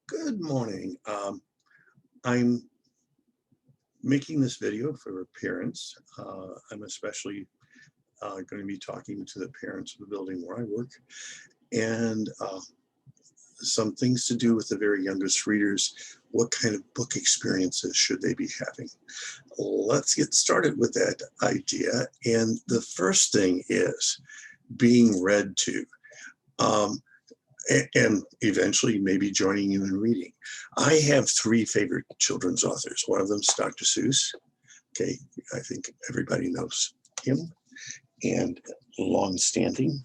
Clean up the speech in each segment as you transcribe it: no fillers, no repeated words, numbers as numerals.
Good morning. I'm making this video for parents. I'm especially going to be talking to the parents of the building where I work, and some things to do with the very youngest readers. What kind of book experiences should they be having? Let's get started with that idea. And the first thing is being read to. And eventually maybe joining you in reading. I have three favorite children's authors. One of them is Dr. Seuss. Okay, I think everybody knows him. And long-standing.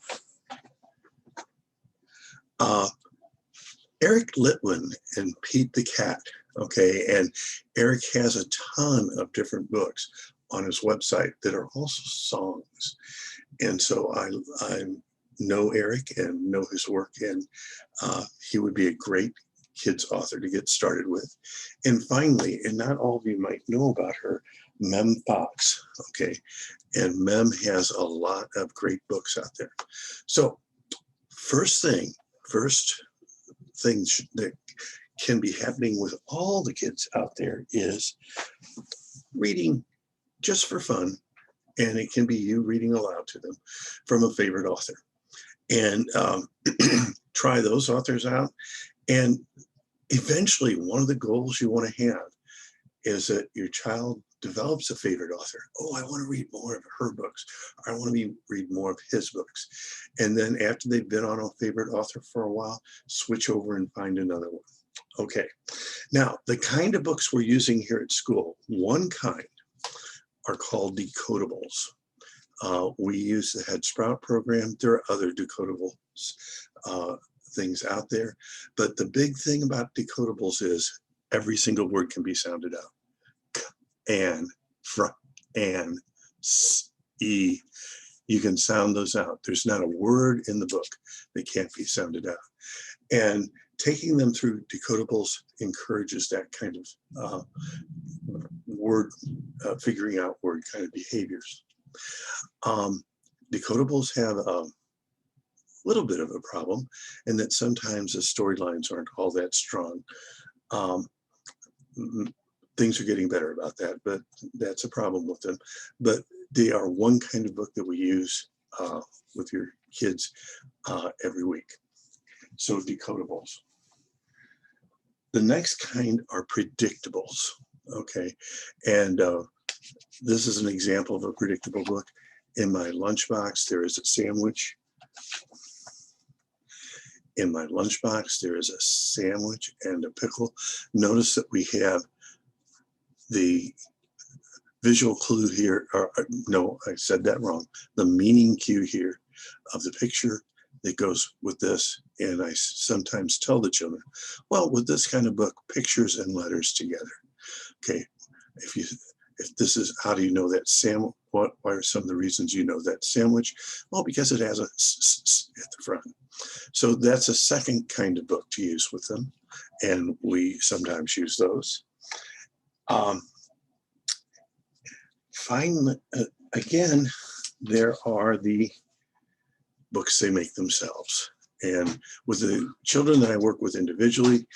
Eric Litwin and Pete the Cat. Okay, and Eric has a ton of different books on his website that are also songs. And so I know Eric and know his work, and he would be a great kids author to get started with. And finally, and not all of you might know about her, Mem Fox. Okay, and Mem has a lot of great books out there. So first things that can be happening with all the kids out there is reading just for fun, and it can be you reading aloud to them from a favorite author. And try those authors out. And eventually, one of the goals you want to have is that your child develops a favorite author. Oh, I want to read more of her books. I want to read more of his books. And then after they've been on a favorite author for a while, switch over and find another one. Okay. Now, the kind of books we're using here at school, one kind are called Decodables. We use the Head Sprout program. There are other Decodables things out there, but the big thing about Decodables is every single word can be sounded out. K, and, fr, and, s, e. You can sound those out. There's not a word in the book that can't be sounded out. And taking them through Decodables encourages that kind of word, figuring out word kind of behaviors. Decodables have a little bit of a problem, and that sometimes the storylines aren't all that strong. Things are getting better about that, but that's a problem with them. But they are one kind of book that we use with your kids every week. So Decodables. The next kind are predictables. Okay, and this is an example of a predictable book. In my lunchbox, there is a sandwich. In my lunchbox, there is a sandwich and a pickle. Notice that we have the visual clue here, or no, I said that wrong. The meaning cue here of the picture that goes with this. And I sometimes tell the children, well, with this kind of book, pictures and letters together. Okay, if this is, how do you know that sandwich? Why are some of the reasons you know that sandwich? Well, because it has a s at the front. So that's a second kind of book to use with them, and we sometimes use those. Finally, again, there are the books they make themselves. And with the children that I work with individually,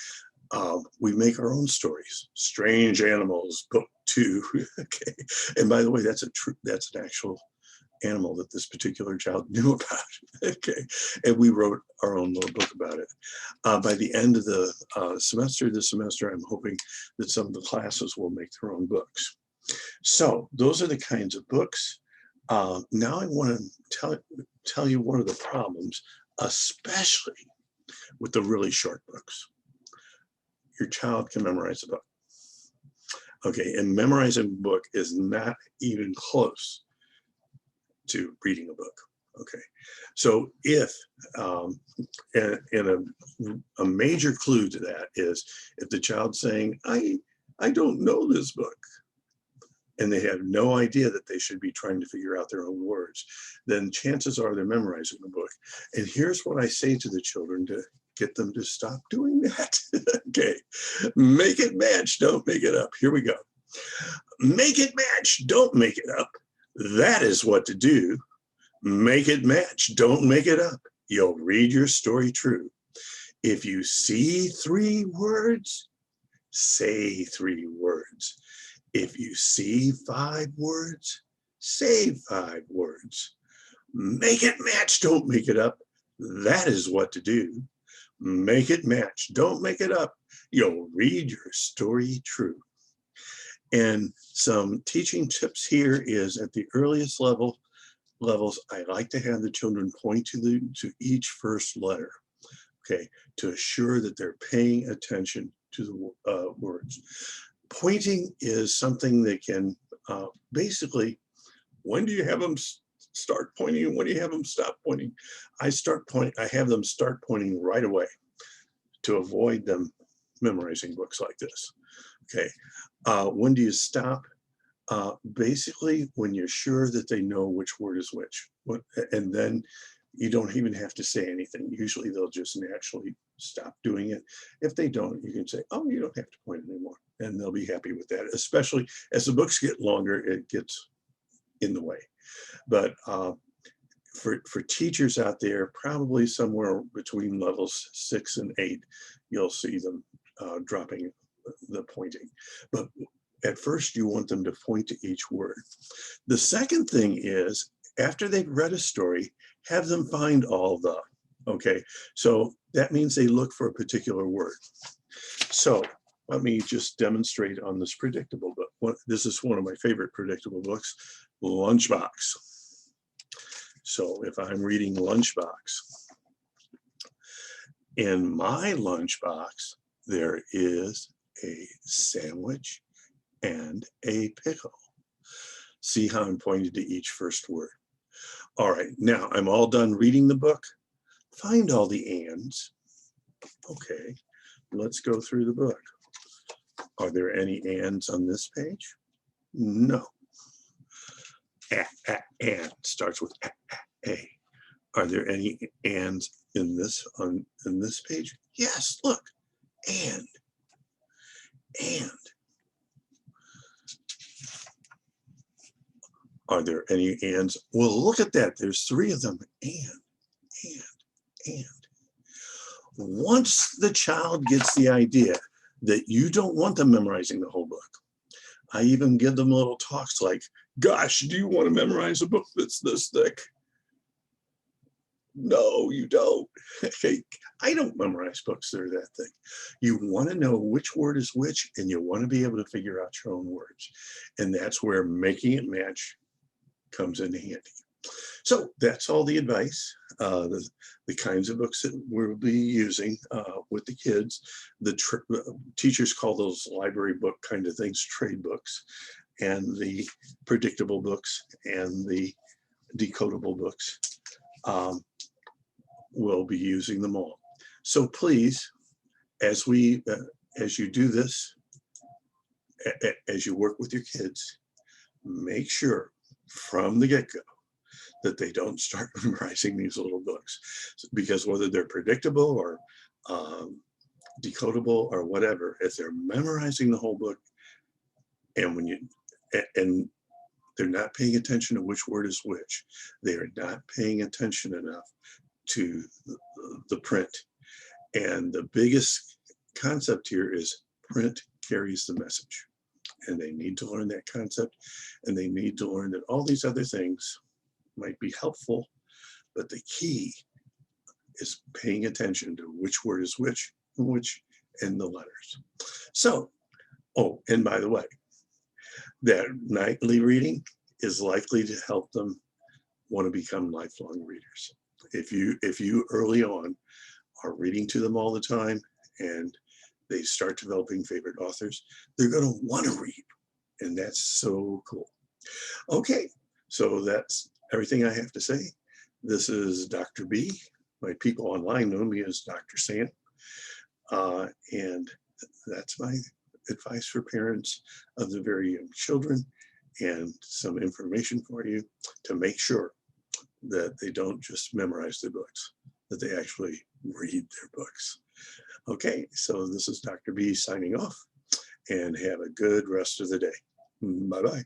we make our own stories. Strange Animals, Book 2. Okay, and by the way, that's an actual animal that this particular child knew about. Okay, and we wrote our own little book about it. By the end of the this semester, I'm hoping that some of the classes will make their own books. So those are the kinds of books. Now I want to tell you one of the problems, especially with the really short books. Your child can memorize a book. Okay, and memorizing a book is not even close to reading a book. Okay, so if, and a major clue to that is if the child's saying, I don't know this book, and they have no idea that they should be trying to figure out their own words, then chances are they're memorizing the book. And here's what I say to the children to get them to stop doing that. Okay, make it match, don't make it up. Here we go. Make it match, don't make it up. That is what to do. Make it match, don't make it up. You'll read your story true. If you see 3 words, say 3 words. If you see 5 words, say 5 words. Make it match, don't make it up. That is what to do. Make it match, don't make it up. You'll read your story true. And some teaching tips here is at the earliest levels, I like to have the children point to each first letter, okay, to assure that they're paying attention to the words. Pointing is something that can basically, when do you have them start pointing and when do you have them stop pointing? I have them start pointing right away to avoid them memorizing books like this. Okay, when do you stop? Basically, when you're sure that they know which word is which, and then you don't even have to say anything. Usually they'll just naturally stop doing it. If they don't, you can say, oh, you don't have to point anymore, and they'll be happy with that, especially as the books get longer, it gets in the way. But for teachers out there, probably somewhere between levels 6 and 8, you'll see them dropping the pointing. But at first, you want them to point to each word. The second thing is, after they've read a story, have them find all the, okay? So that means they look for a particular word. So let me just demonstrate on this predictable book. This is one of my favorite predictable books, Lunchbox. So if I'm reading Lunchbox, in my lunchbox, there is a sandwich and a pickle. See how I'm pointing to each first word. All right, now I'm all done reading the book. Find all the ands. Okay, let's go through the book. Are there any ands on this page? No. And starts with a. Are there any ands in this page? Yes, look, and. Are there any ands? Well, look at that. There's 3 of them. And. Once the child gets the idea that you don't want them memorizing the whole book, I even give them little talks like, gosh, do you want to memorize a book that's this thick? No, you don't. I don't memorize books that are that thick. You want to know which word is which, and you want to be able to figure out your own words. And that's where making it match comes in handy. So that's all the advice, the kinds of books that we'll be using with the kids. The teachers call those library book kind of things trade books, and the predictable books and the decodable books. We'll be using them all. So please, as you do this, as you work with your kids, make sure from the get-go that they don't start memorizing these little books, because whether they're predictable or decodable or whatever, if they're memorizing the whole book and they're not paying attention to which word is which, they are not paying attention enough to the print. And the biggest concept here is print carries the message, and they need to learn that concept, and they need to learn that all these other things might be helpful, but the key is paying attention to which word is which and the letters. So, oh, and by the way, that nightly reading is likely to help them want to become lifelong readers. If you early on are reading to them all the time and they start developing favorite authors, they're going to want to read, and that's so cool. Okay, so that's everything I have to say. This is Dr. B. My people online know me as Dr. Sam, and that's my advice for parents of the very young children, and some information for you to make sure that they don't just memorize their books, that they actually read their books. Okay, so this is Dr. B signing off, and have a good rest of the day. Bye-bye.